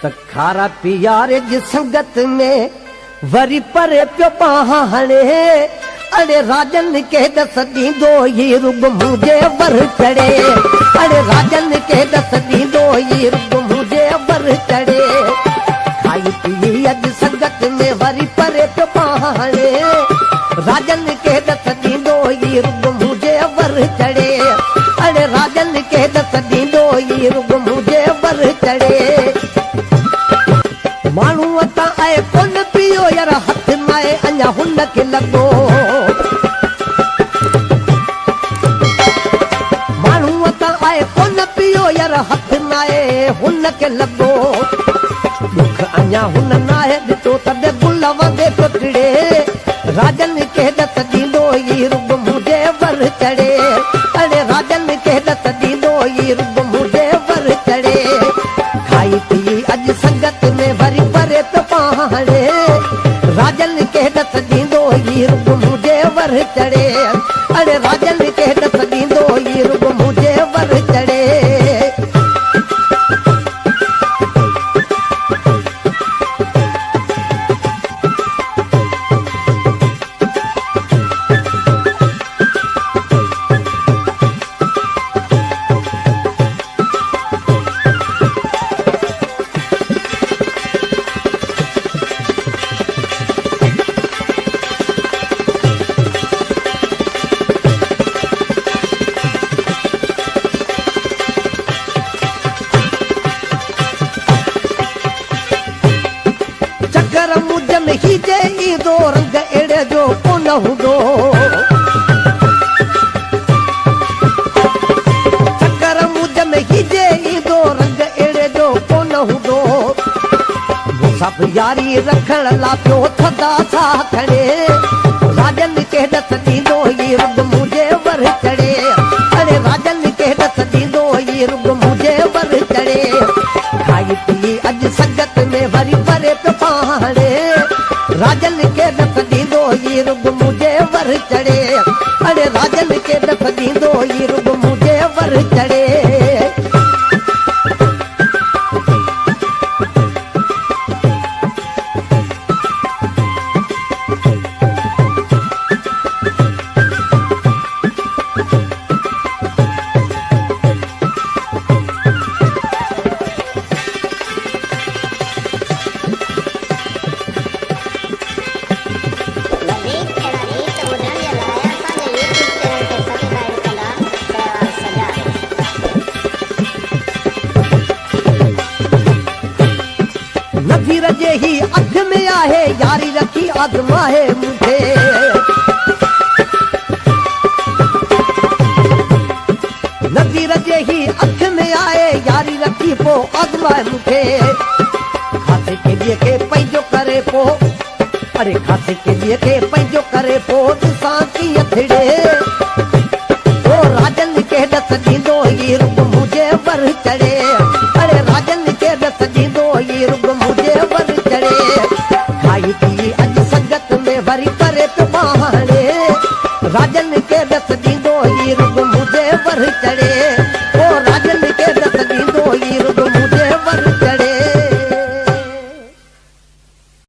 त खारा पियारे जी संगत में वरी परे पियो पहाड़े। अरे राजन के दस दींदो ये रुग मुझे वर चढ़े। अरे राजन के दस दींदो ये रुग मुझे वर चढ़े। खाई पी अज संगत में वरी परे पियो पहाड़े। राजन के दस दींदो ये रुग मुझे वर चढ़े। अरे राजन के दस दींदो ये रुग मुझे वर चढ़े। माण्हू वटां आए कोन पियो यार हथ नाए अञा हुन खे लॻो। माण्हू वटां आए कोन पियो यार हथ नाए हुन खे लॻो। दुख अञा हुन नाहे ॾिठो तॾहिं गुल वगे पियो टिड़े। राजन खे दस ॾींदो ई रुग मुझे वर चढ़े। अड़े राजन खे दस ॾींदो ई रुग मुझे वर चढ़े। खाई पी अॼु संगत में वरी परे पियो पहाड़े। राजन के दस ॾींदो ई रुग मुझे वर चढ़े। अरे राजन के दस ॾींदो ई रुग मुझे वर चढ़े। चकर मुझ में ही जे ईंदो रंग अहिड़े जो कोन हूंदो। चकर मुझ में ही जे ईंदो रंग अहिड़े जो कोन हूंदो। सभु यारी रखण लाइ पियो थदा सा खड़े। राजन के दस ॾींदो ई रुग मुझे वर चढ़े। अरे राजन के दस ॾींदो ई रुग मुझे वर चढ़े। खाई पी अॼु संगत में वरी परे पियो पहाड़े। राजन के दस ॾींदो ई रुग मुझे वर चढ़े। अरे राजन के दस ॾींदो ई रुग मुझे वर चढ़े। नज़ीर जे ही अख में आहे यारी रखी आज़माए मुझे। नज़ीर जे ही अख में आहे यारी रखी पो आज़माए मुझे। खासे के लिए के पंहिंजो करे पो। अरे खासे के लिए के पंहिंजो करे पो ॾिसां कीअं थिड़े। ओ राजन के दस ॾींदो ई रुग मुझे वर चढ़े। अरे राजन के दस ॾींदो ई रुग मुझे वर चढ़े। खाई पी अॼु संगत में वरी परे पियो पहाड़े। राजन के दस ॾींदो ई रुग मुझे वर चढ़े।